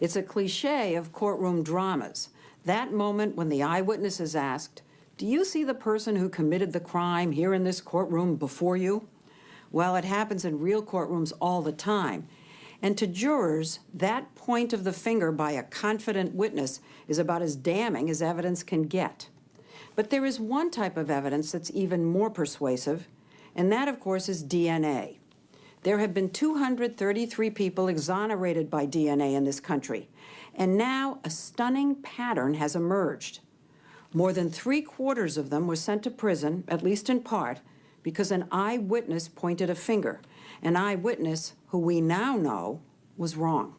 It's a cliche of courtroom dramas. That moment when the eyewitness is asked, "Do you see the person who committed the crime here in this courtroom before you?" Well, it happens in real courtrooms all the time. And to jurors, that point of the finger by a confident witness is about as damning as evidence can get. But there is one type of evidence that's even more persuasive, and that, of course, is DNA. There have been 233 people exonerated by DNA in this country, and now a stunning pattern has emerged. More than 3/4 of them were sent to prison, at least in part, because an eyewitness pointed a finger, an eyewitness who we now know was wrong.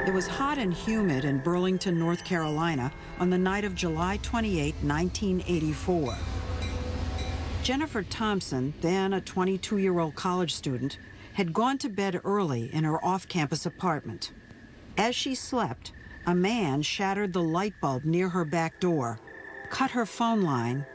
It was hot and humid in Burlington, North Carolina on the night of July 28, 1984. Jennifer Thompson, then a 22-year-old college student, had gone to bed early in her off-campus apartment. As she slept, a man shattered the light bulb near her back door, cut her phone line,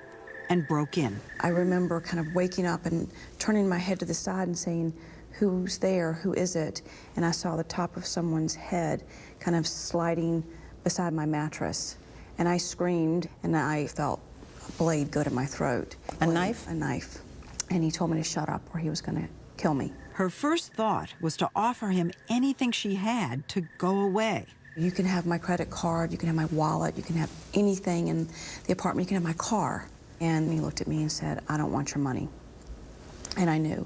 and broke in. I remember kind of waking up and turning my head to the side and saying, "Who's there? Who is it?" And I saw the top of someone's head kind of sliding beside my mattress. And I screamed, and I felt a blade go to my throat. A knife? A knife. And he told me to shut up or he was going to kill me. Her first thought was to offer him anything she had to go away. "You can have my credit card, you can have my wallet, you can have anything in the apartment, you can have my car." And he looked at me and said, "I don't want your money." And I knew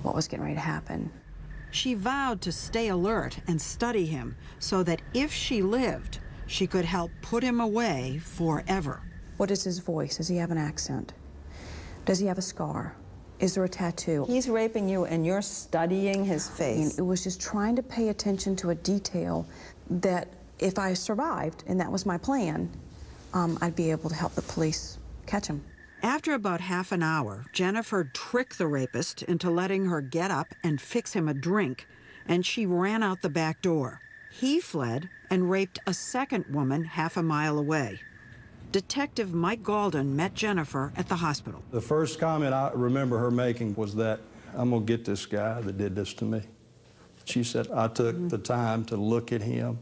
what was getting ready to happen. She vowed to stay alert and study him so that if she lived, she could help put him away forever. What is his voice? Does he have an accent? Does he have a scar? Is there a tattoo? He's raping you and you're studying his face. And it was just trying to pay attention to a detail that if I survived, and that was my plan, I'd be able to help the police catch him. After about half an hour, Jennifer tricked the rapist into letting her get up and fix him a drink, and she ran out the back door. He fled and raped a second woman half a mile away. Detective Mike Galden met Jennifer at the hospital. The first comment I remember her making was that, "I'm gonna get this guy that did this to me." She said, "I took the time to look at him.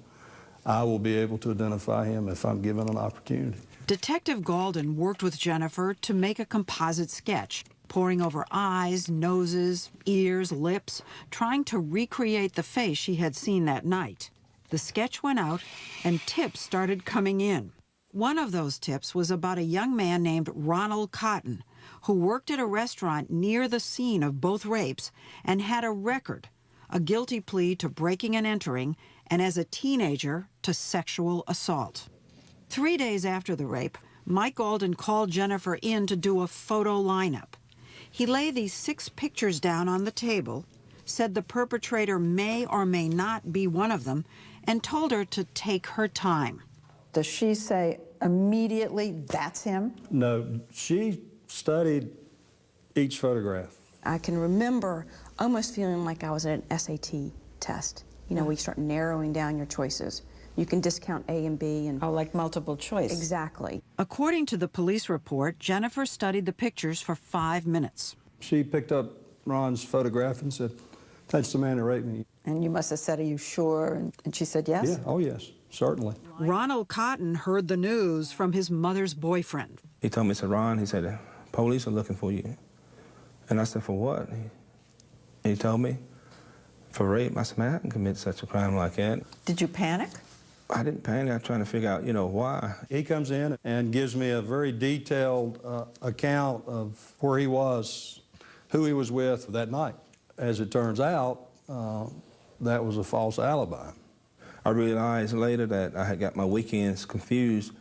I will be able to identify him if I'm given an opportunity." Detective Galden worked with Jennifer to make a composite sketch, poring over eyes, noses, ears, lips, trying to recreate the face she had seen that night. The sketch went out, and tips started coming in. One of those tips was about a young man named Ronald Cotton, who worked at a restaurant near the scene of both rapes and had a record, a guilty plea to breaking and entering, and as a teenager to sexual assault. 3 days after the rape, Mike Galden called Jennifer in to do a photo lineup. He laid these 6 pictures down on the table, said the perpetrator may or may not be one of them, and told her to take her time. Does she say immediately, "That's him"? No, she studied each photograph. I can remember almost feeling like I was at an SAT test. You know, we start narrowing down your choices. You can discount A and B and... Oh, like multiple choice. Exactly. According to the police report, Jennifer studied the pictures for 5 minutes. She picked up Ron's photograph and said, "That's the man that raped me." And you must have said, "Are you sure?" And she said yes? Yeah, oh yes, certainly. Ronald Cotton heard the news from his mother's boyfriend. He told me, he said, "Ron," he said, "the police are looking for you." And I said, "For what?" He told me, "For rape." I said, "Man, I can commit such a crime like that." Did you panic? I didn't panic. I was trying to figure out, why. He comes in and gives me a very detailed account of where he was, who he was with that night. As it turns out, that was a false alibi. I realized later that I had got my weekends confused,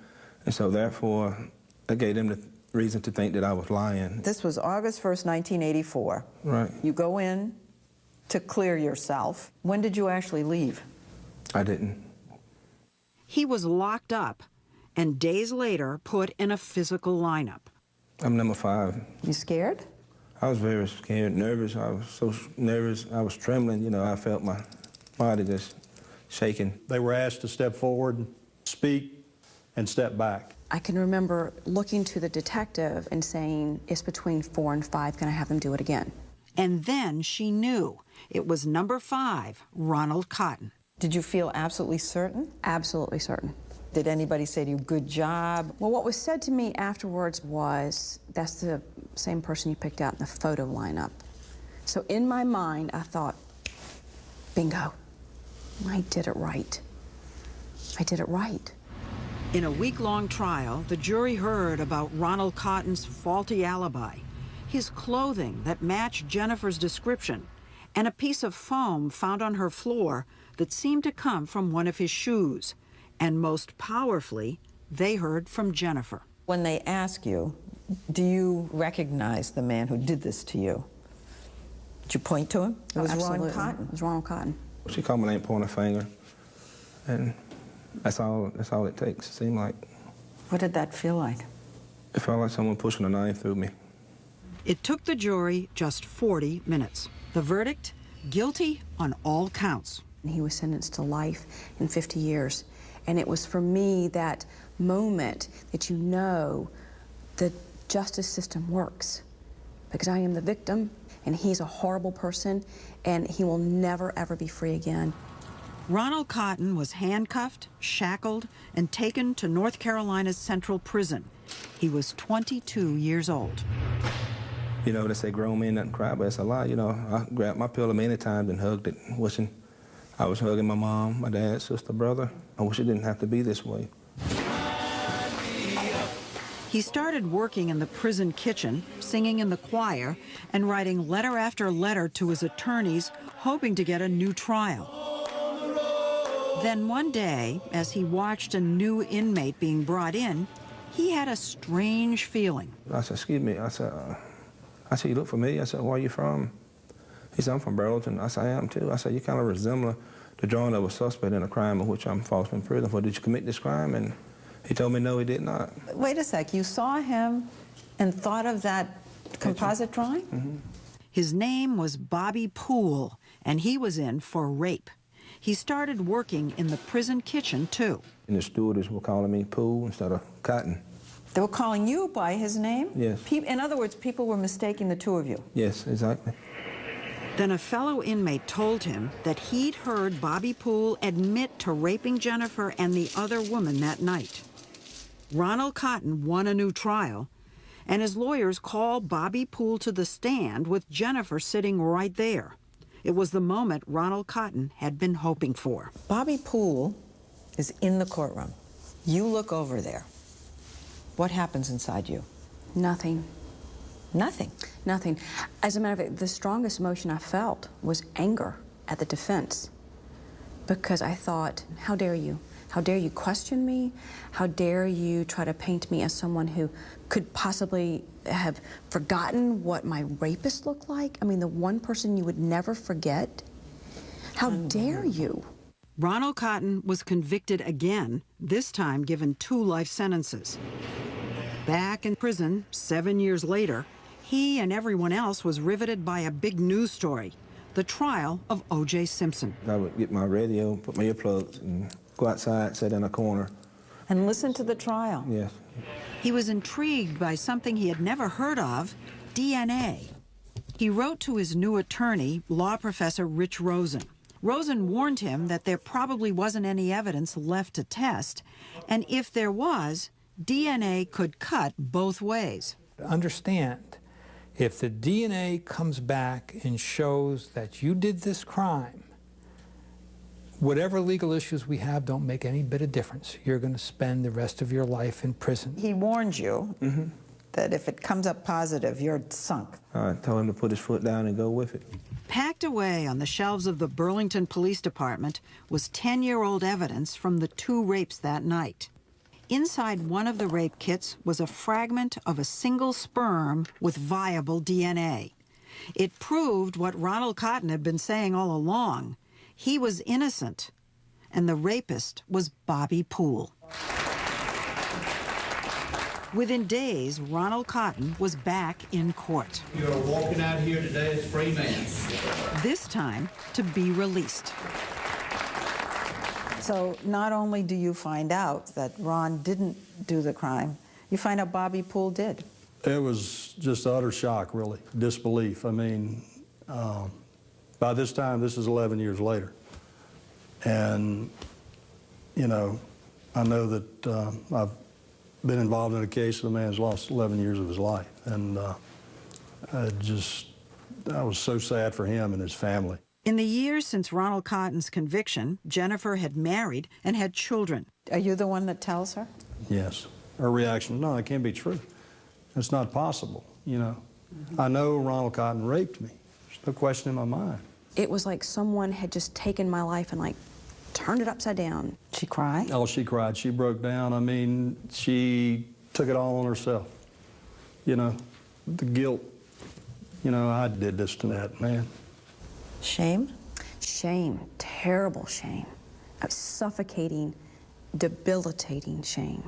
and so therefore I gave them the reason to think that I was lying. This was August 1st, 1984. Right. You go in to clear yourself. When did you actually leave? I didn't. He was locked up and days later put in a physical lineup. I'm number 5. You scared? I was very scared, nervous. I was so nervous. I was trembling. I felt my body just shaking. They were asked to step forward, speak, and step back. I can remember looking to the detective and saying, "It's between 4 and 5. Can I have them do it again?" And then she knew it was number 5, Ronald Cotton. Did you feel absolutely certain? Absolutely certain. Did anybody say to you, good job? Well, what was said to me afterwards was, that's the same person you picked out in the photo lineup. So in my mind, I thought, bingo, I did it right. I did it right. In a week-long trial, the jury heard about Ronald Cotton's faulty alibi, his clothing that matched Jennifer's description, and a piece of foam found on her floor that seemed to come from one of his shoes. And most powerfully, they heard from Jennifer. When they ask you, do you recognize the man who did this to you? Did you point to him? It was Absolutely. Ron Cotton. It was Ronald Cotton. She called my name, pointing a finger, and that's all it takes, it seemed like. What did that feel like? It felt like someone pushing a knife through me. It took the jury just 40 minutes. The verdict, guilty on all counts. He was sentenced to life and 50 years. And it was for me that moment that you know the justice system works. Because I am the victim, and he's a horrible person, and he will never, ever be free again. Ronald Cotton was handcuffed, shackled, and taken to North Carolina's Central Prison. He was 22 years old. You know, they say grown men doesn't cry, but it's a lie. You know, I grabbed my pillow many times and hugged it, wishing I was hugging my mom, my dad, sister, brother. I wish it didn't have to be this way. He started working in the prison kitchen, singing in the choir, and writing letter after letter to his attorneys, hoping to get a new trial. Then one day, as he watched a new inmate being brought in, he had a strange feeling. I said, excuse me. I said, you look familiar. I said, where are you from? He said, I'm from Burlington. I said, I am too. I said, you kind of resemble the drawing of a suspect in a crime of which I'm falsely in prison for. Did you commit this crime? And he told me, no, he did not. Wait a sec, you saw him and thought of that composite drawing? Mm-hmm. His name was Bobby Poole, and he was in for rape. He started working in the prison kitchen, too. And the stewardess were calling me Poole instead of Cotton. They were calling you by his name? Yes. In other words, people were mistaking the two of you. Yes, exactly. Then a fellow inmate told him that he'd heard Bobby Poole admit to raping Jennifer and the other woman that night. Ronald Cotton won a new trial, and his lawyers called Bobby Poole to the stand with Jennifer sitting right there. It was the moment Ronald Cotton had been hoping for. Bobby Poole is in the courtroom. You look over there. What happens inside you? Nothing. Nothing. Nothing. As a matter of fact, the strongest emotion I felt was anger at the defense. Because I thought, how dare you? How dare you question me? How dare you try to paint me as someone who could possibly have forgotten what my rapist looked like? I mean, the one person you would never forget? How dare you? Ronald Cotton was convicted again, this time given 2 life sentences. Back in prison 7 years later, he and everyone else was riveted by a big news story, the trial of O.J. Simpson. I would get my radio, put my earplugs, and go outside, sit in a corner. And listen to the trial. Yes. He was intrigued by something he had never heard of, DNA. He wrote to his new attorney, law professor Rich Rosen. Rosen warned him that there probably wasn't any evidence left to test, and if there was, DNA could cut both ways. Understand, if the DNA comes back and shows that you did this crime, whatever legal issues we have don't make any bit of difference. You're going to spend the rest of your life in prison. He warned you that if it comes up positive, you're sunk. I told him to put his foot down and go with it. Packed away on the shelves of the Burlington Police Department was 10-year-old evidence from the 2 rapes that night. Inside one of the rape kits was a fragment of a single sperm with viable DNA. It proved what Ronald Cotton had been saying all along. He was innocent, and the rapist was Bobby Poole. Within days, Ronald Cotton was back in court. You are walking out here today as a free man. This time to be released. So not only do you find out that Ron didn't do the crime, you find out Bobby Poole did. It was just utter shock, really, disbelief. I mean, By this time, this is 11 years later. And, you know, I know that I've been involved in a case of a man's lost 11 years of his life. And I was so sad for him and his family. In the years since Ronald Cotton's conviction, Jennifer had married and had children. Are you the one that tells her? Yes. Her reaction, no, that can't be true. It's not possible, you know. I know Ronald Cotton raped me. There's no question in my mind. It was like someone had just taken my life and like turned it upside down. She cried? Oh, she cried. She broke down. I mean, she took it all on herself. You know, the guilt. You know, I did this to that man. Shame? Shame, terrible shame. Suffocating, debilitating shame.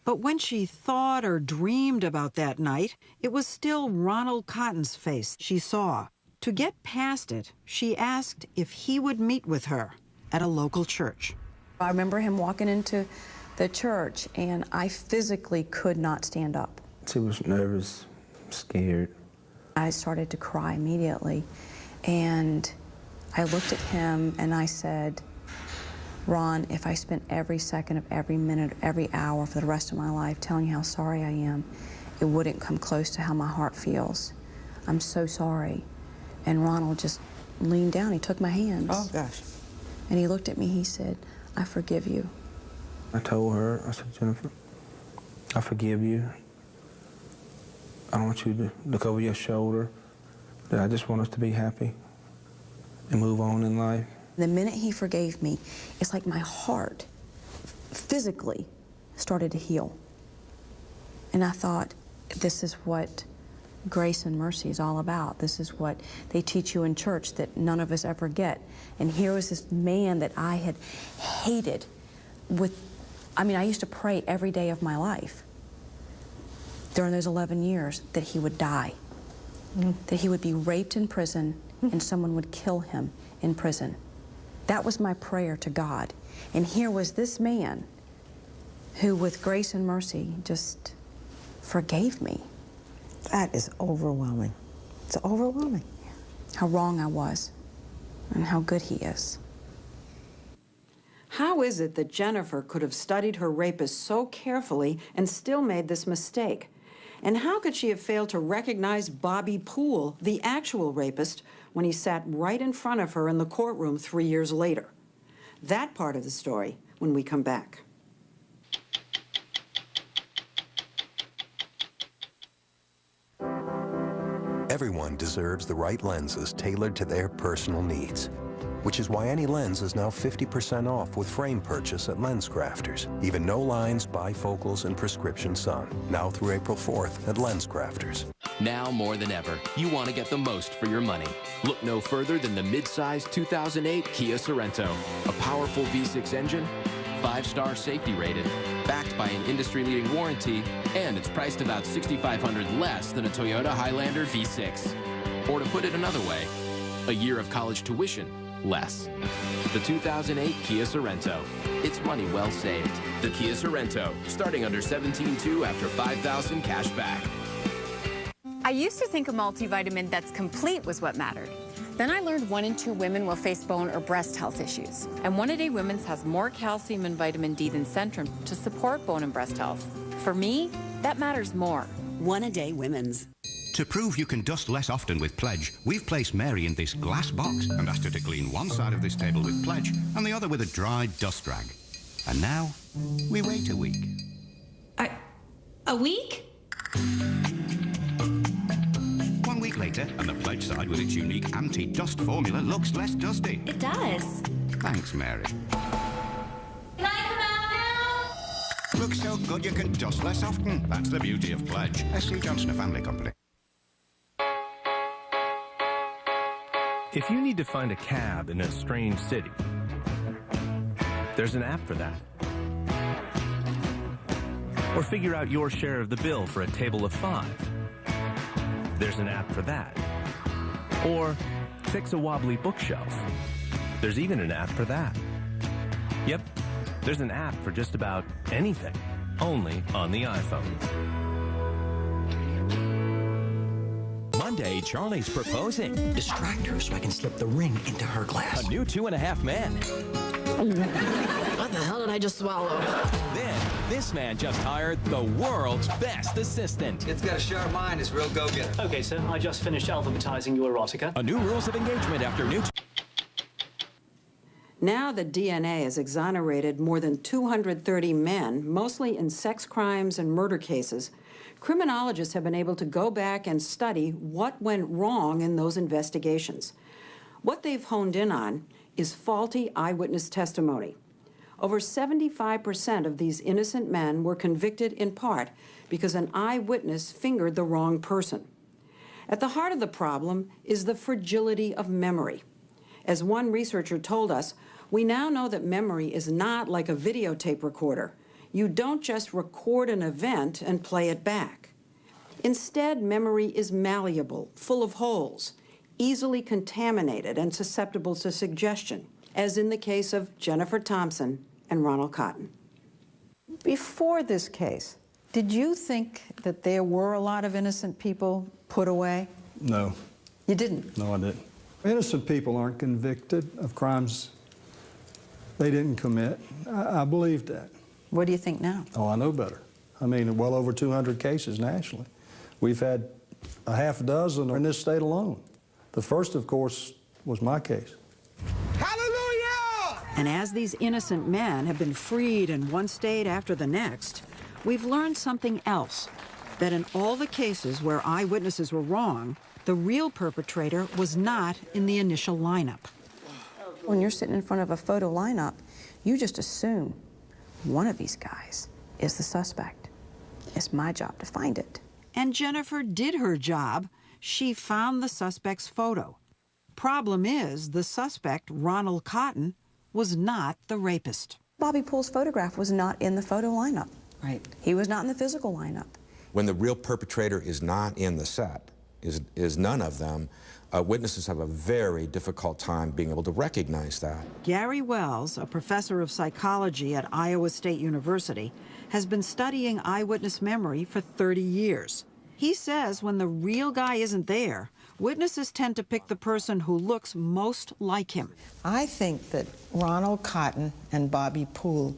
But when she thought or dreamed about that night, it was still Ronald Cotton's face she saw. To get past it, she asked if he would meet with her at a local church. I remember him walking into the church, and I physically could not stand up. She was nervous, scared. I started to cry immediately, and I looked at him and I said, Ron, if I spent every second of every minute, every hour for the rest of my life telling you how sorry I am, it wouldn't come close to how my heart feels. I'm so sorry. And Ronald just leaned down, he took my hands. Oh, gosh. And he looked at me, he said, I forgive you. I told her, I said, Jennifer, I forgive you. I don't want you to look over your shoulder. That I just want us to be happy and move on in life. The minute he forgave me, it's like my heart physically started to heal. And I thought, this is what grace and mercy is all about. This is what they teach you in church that none of us ever get. And here was this man that I had hated with, I mean, I used to pray every day of my life during those 11 years that he would die, that he would be raped in prison and someone would kill him in prison. That was my prayer to God. And here was this man who, with grace and mercy, just forgave me. That is overwhelming. It's overwhelming. How wrong I was and how good he is. How is it that Jennifer could have studied her rapist so carefully and still made this mistake? And how could she have failed to recognize Bobby Poole, the actual rapist, when he sat right in front of her in the courtroom 3 years later? That part of the story when we come back. Everyone deserves the right lenses tailored to their personal needs, which is why any lens is now 50% off with frame purchase at LensCrafters. Even no lines, bifocals, and prescription sun. Now through April 4th at LensCrafters. Now more than ever, you want to get the most for your money. Look no further than the mid-size 2008 Kia Sorento. A powerful V6 engine, 5-star safety rated, backed by an industry-leading warranty, and it's priced about $6,500 less than a Toyota Highlander V6. Or to put it another way, a year of college tuition less. The 2008 Kia Sorento. It's money well saved. The Kia Sorento, starting under $17,200 after $5,000 cash back. I used to think a multivitamin that's complete was what mattered. Then I learned 1 in 2 women will face bone or breast health issues. And One A Day Women's has more calcium and vitamin D than Centrum to support bone and breast health. For me, that matters more. One A Day Women's. To prove you can dust less often with Pledge, we've placed Mary in this glass box and asked her to clean one side of this table with Pledge and the other with a dry dust rag. And now, we wait a week. A week? 1 week later, and the Pledge side with its unique anti-dust formula looks less dusty. It does. Thanks, Mary. Can I come out now? Looks so good you can dust less often. That's the beauty of Pledge. S.C. Johnson, a family company. If you need to find a cab in a strange city, there's an app for that. Or figure out your share of the bill for a table of 5. There's an app for that. Or fix a wobbly bookshelf. There's even an app for that. Yep, there's an app for just about anything, only on the iPhone. One day, Charlie's proposing. Distract her so I can slip the ring into her glass. A new 2.5 Men. What the hell did I just swallow? Then, this man just hired the world's best assistant. It's got a sharp mind. It's real go-getter. Okay, sir. I just finished alphabetizing your erotica. A new rules of engagement after new... Now that DNA has exonerated more than 230 men, mostly in sex crimes and murder cases, criminologists have been able to go back and study what went wrong in those investigations. What they've honed in on is faulty eyewitness testimony. Over 75% of these innocent men were convicted in part because an eyewitness fingered the wrong person. At the heart of the problem is the fragility of memory. As one researcher told us, we now know that memory is not like a videotape recorder. You don't just record an event and play it back. Instead, memory is malleable, full of holes, easily contaminated and susceptible to suggestion, as in the case of Jennifer Thompson and Ronald Cotton. Before this case, did you think that there were a lot of innocent people put away? No. You didn't? No, I didn't. Innocent people aren't convicted of crimes they didn't commit. I believe that. What do you think now? Oh, I know better. I mean, well over 200 cases nationally. We've had a half a dozen in this state alone. The first, of course, was my case. Hallelujah! And as these innocent men have been freed in one state after the next, we've learned something else, that in all the cases where eyewitnesses were wrong, the real perpetrator was not in the initial lineup. When you're sitting in front of a photo lineup, you just assume one of these guys is the suspect. It's my job to find it. And Jennifer did her job. She found the suspect's photo. Problem is, the suspect, Ronald Cotton, was not the rapist. Bobby Poole's photograph was not in the photo lineup. Right. He was not in the physical lineup. When the real perpetrator is not in the set, is none of them, witnesses have a very difficult time being able to recognize that. Gary Wells, a professor of psychology at Iowa State University, has been studying eyewitness memory for 30 years. He says when the real guy isn't there, witnesses tend to pick the person who looks most like him. I think that Ronald Cotton and Bobby Poole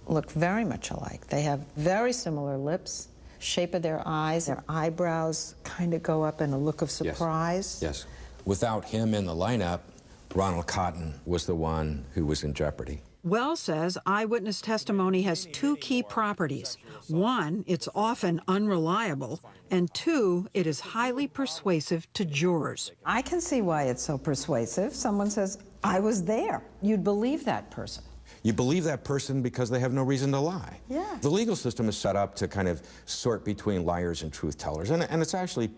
look very much alike. They have very similar lips, shape of their eyes, their eyebrows kind of go up in a look of surprise. Yes. Without him in the lineup, Ronald Cotton was the one who was in jeopardy. Wells says eyewitness testimony has two key properties. One, it's often unreliable, and two, it is highly persuasive to jurors. I can see why it's so persuasive. Someone says, I was there. You'd believe that person. You believe that person because they have no reason to lie. Yeah. The legal system is set up to kind of sort between liars and truth tellers, and it's actually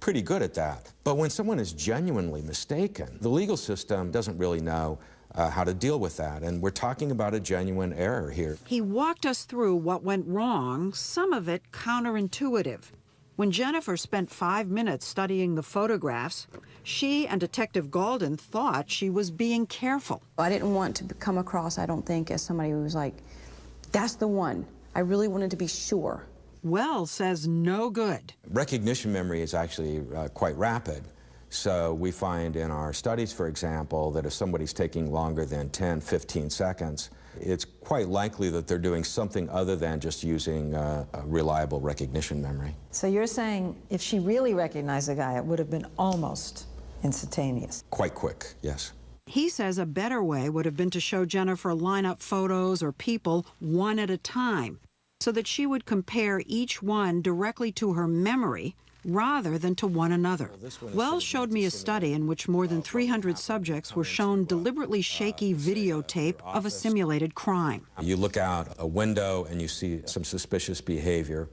pretty good at that. But when someone is genuinely mistaken, the legal system doesn't really know how to deal with that, and we're talking about a genuine error here. He walked us through what went wrong, some of it counterintuitive. When Jennifer spent 5 minutes studying the photographs, she and Detective Galden thought she was being careful. I didn't want to come across, I don't think, as somebody who was like, that's the one. I really wanted to be sure. Wells says no good. Recognition memory is actually quite rapid. So we find in our studies, for example, that if somebody's taking longer than 10, 15 seconds, it's quite likely that they're doing something other than just using a reliable recognition memory. So you're saying if she really recognized the guy, it would have been almost instantaneous. Quite quick, yes. He says a better way would have been to show Jennifer lineup photos or people one at a time, so that she would compare each one directly to her memory rather than to one another. Wells showed me a study in which more than 300 subjects were shown deliberately shaky videotape of a simulated crime. You look out a window and you see some suspicious behavior.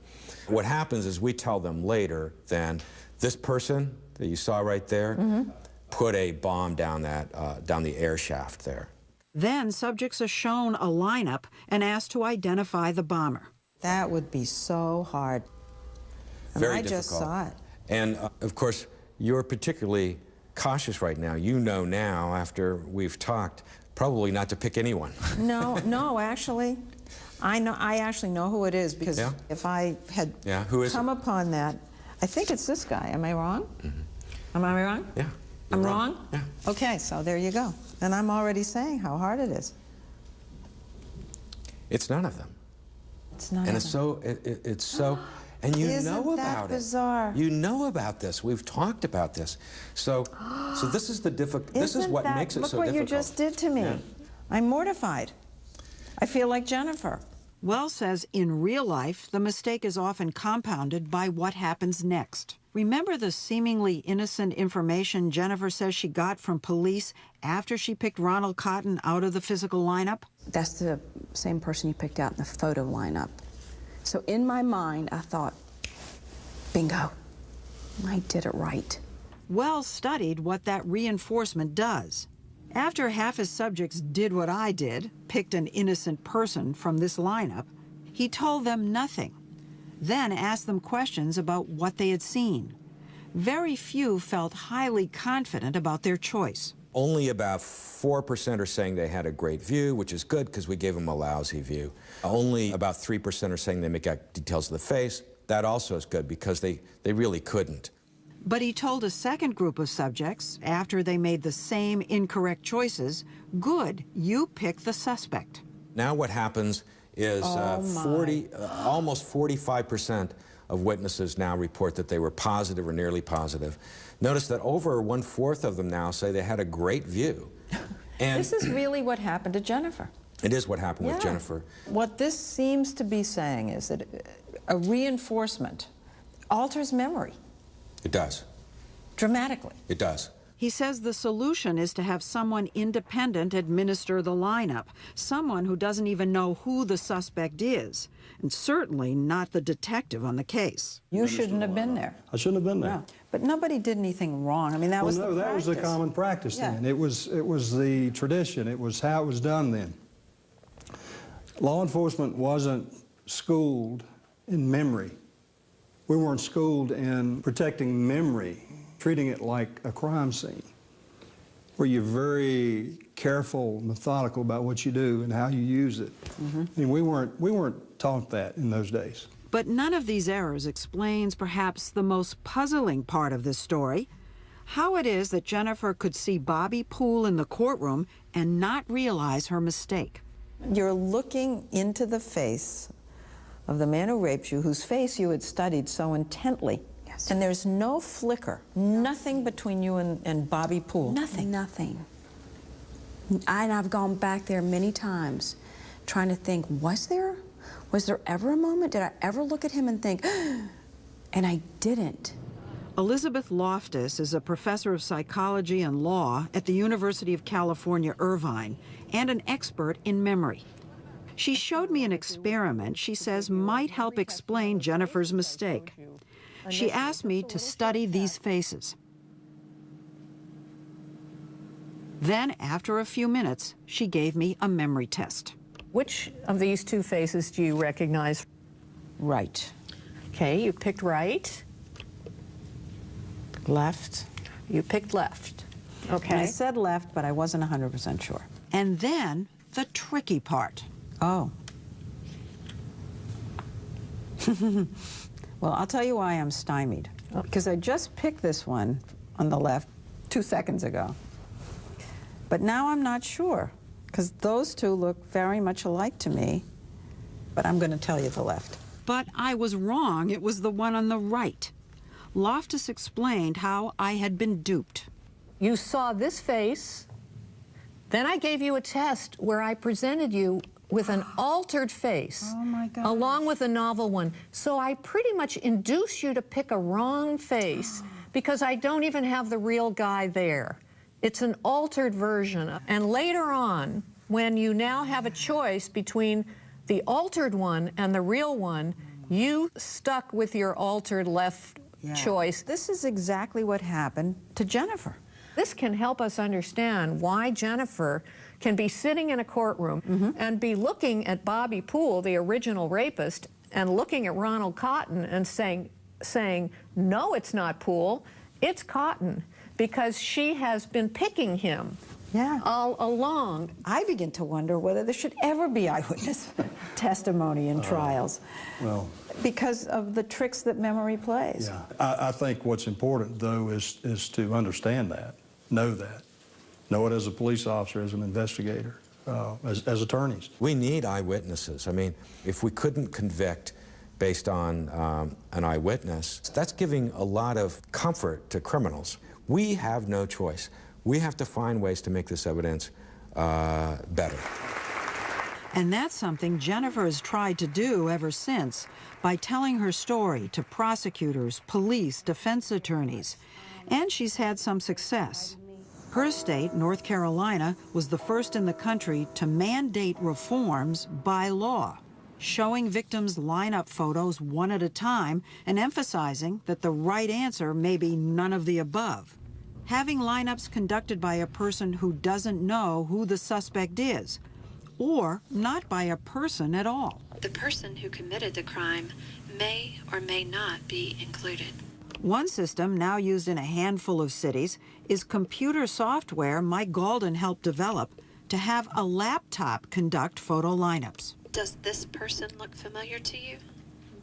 What happens is we tell them later, then, this person that you saw right there put a bomb down the air shaft there. Then subjects are shown a lineup and asked to identify the bomber. That would be so hard. And Very I difficult. just saw it. And of course, you're particularly cautious right now. You know now, after we've talked, probably not to pick anyone. No, actually, I actually know who it is, because if I had Who is come upon that, I think it's this guy. Am I wrong? Am I wrong? Yeah. I'm wrong? Yeah. Okay, so there you go. And I'm already saying how hard it is. It's none of them. It's none And of it's them. so, it's so, and you Isn't know that about bizarre? it. You know about this. We've talked about this. So this is the this is what makes it so difficult. Look what you just did to me. Yeah. I'm mortified. I feel like Jennifer. Wells says in real life, the mistake is often compounded by what happens next. Remember the seemingly innocent information Jennifer says she got from police after she picked Ronald Cotton out of the physical lineup? That's the same person you picked out in the photo lineup. So in my mind, I thought, bingo, I did it right. Wells studied what that reinforcement does. After half his subjects did what I did, picked an innocent person from this lineup, he told them nothing, then asked them questions about what they had seen. Very few felt highly confident about their choice. Only about 4% are saying they had a great view, which is good because we gave them a lousy view. Only about 3% are saying they make out details of the face. That also is good because they really couldn't. But he told a second group of subjects, after they made the same incorrect choices, good, you pick the suspect. Now what happens is almost 45% of witnesses now report that they were positive or nearly positive. Notice that over 1/4 of them now say they had a great view. And This is really what happened to Jennifer. it is what happened with Yeah. Jennifer. What this seems to be saying is that a reinforcement alters memory It does. dramatically. It does. He says the solution is to have someone independent administer the lineup, someone who doesn't even know who the suspect is, and certainly not the detective on the case. You shouldn't have been there. I shouldn't have been there. No. But nobody did anything wrong. I mean, that was the that was the practice. common practice Yeah. then. It was the tradition. It was how it was done then. Law enforcement wasn't schooled in memory. We weren't schooled in protecting memory, treating it like a crime scene, where you're very careful, methodical about what you do and how you use it. I mean, we weren't taught that in those days. But none of these errors explains perhaps the most puzzling part of this story, how it is that Jennifer could see Bobby Poole in the courtroom and not realize her mistake. You're looking into the face of the man who raped you, whose face you had studied so intently. Yes. And there's no flicker, nothing between you and Bobby Poole. Nothing. Nothing. And I've gone back there many times trying to think, was there ever a moment? Did I ever look at him and think, and I didn't. Elizabeth Loftus is a professor of psychology and law at the University of California, Irvine, and an expert in memory. She showed me an experiment she says might help explain Jennifer's mistake. She asked me to study these faces. Then, after a few minutes, she gave me a memory test. Which of these two faces do you recognize? Right. Okay, you picked right. Left. You picked left. Okay. I said left, but I wasn't 100% sure. And then, the tricky part. Oh. Well, I'll tell you why I'm stymied. Because I just picked this one on the left 2 seconds ago. But now I'm not sure, because those two look very much alike to me. But I'm going to tell you the left. But I was wrong. It was the one on the right. Loftus explained how I had been duped. You saw this face, then I gave you a test where I presented you with an altered face, along with a novel one. So I pretty much induced you to pick a wrong face because I don't even have the real guy there. It's an altered version. And later on, when you now have a choice between the altered one and the real one, you stuck with your altered left choice. This is exactly what happened to Jennifer. This can help us understand why Jennifer can be sitting in a courtroom and be looking at Bobby Poole, the original rapist, and looking at Ronald Cotton and saying, no, it's not Poole, it's Cotton, because she has been picking him all along. I begin to wonder whether there should ever be eyewitness testimony in trials. Well, because of the tricks that memory plays. yeah. I think what's important, though, is to understand that, know it as a police officer, as an investigator, as attorneys. We need eyewitnesses. I mean, if we couldn't convict based on an eyewitness, that's giving a lot of comfort to criminals. We have no choice. We have to find ways to make this evidence better. And that's something Jennifer has tried to do ever since by telling her story to prosecutors, police, defense attorneys. And she's had some success. Her state, North Carolina, was the first in the country to mandate reforms by law, showing victims lineup photos one at a time and emphasizing that the right answer may be none of the above. Having lineups conducted by a person who doesn't know who the suspect is, or not by a person at all. The person who committed the crime may or may not be included. One system now used in a handful of cities is computer software Mike Galden helped develop to have a laptop conduct photo lineups. Does this person look familiar to you?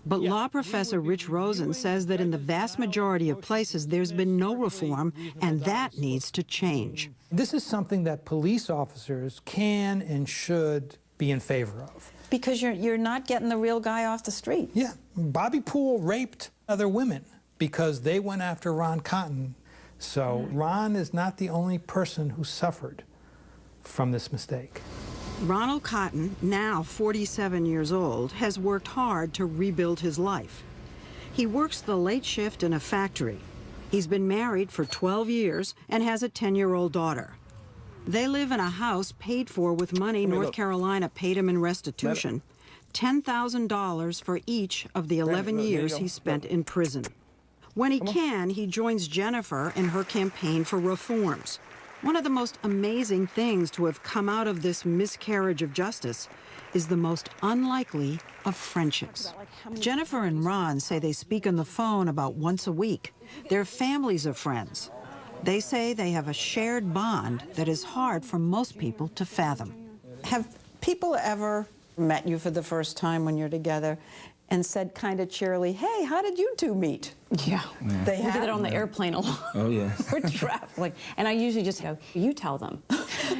But law professor Rich Rosen says that in the vast majority of places there's been no reform, and that needs to change. This is something that police officers can and should be in favor of. Because you're not getting the real guy off the street. Yeah, Bobby Poole raped other women because they went after Ron Cotton. So Ron is not the only person who suffered from this mistake. Ronald Cotton, now 47 years old, has worked hard to rebuild his life. He works the late shift in a factory. He's been married for 12 years and has a 10-year-old daughter. They live in a house paid for with money North Carolina paid him in restitution, $10,000 for each of the 11 years he spent in prison. When he can, he joins Jennifer in her campaign for reforms. One of the most amazing things to have come out of this miscarriage of justice is the most unlikely of friendships. Jennifer and Ron say they speak on the phone about once a week. They're families of friends. They say they have a shared bond that is hard for most people to fathom. Have people ever met you for the first time when you're together and said kind of cheerily, hey, how did you two meet? Yeah. They We have? did it on the airplane a lot. Oh, yeah. We're traveling. And I usually just go, you tell them.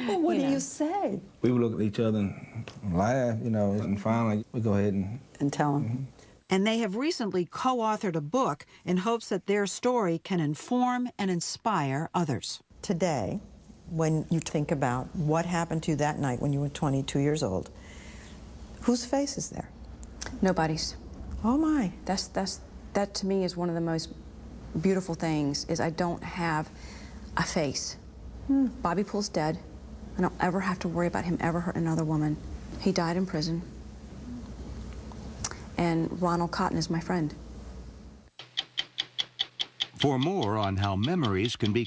Well, what do know. you say? We would look at each other and laugh, you know, and finally we go ahead and tell them. And they have recently co-authored a book in hopes that their story can inform and inspire others. Today, when you think about what happened to you that night when you were 22 years old, whose face is there? Nobody's. Oh my. That to me is one of the most beautiful things, is I don't have a face. Bobby Poole's dead. I don't ever have to worry about him ever hurting another woman. He died in prison. And Ronald Cotton is my friend. For more on how memories can be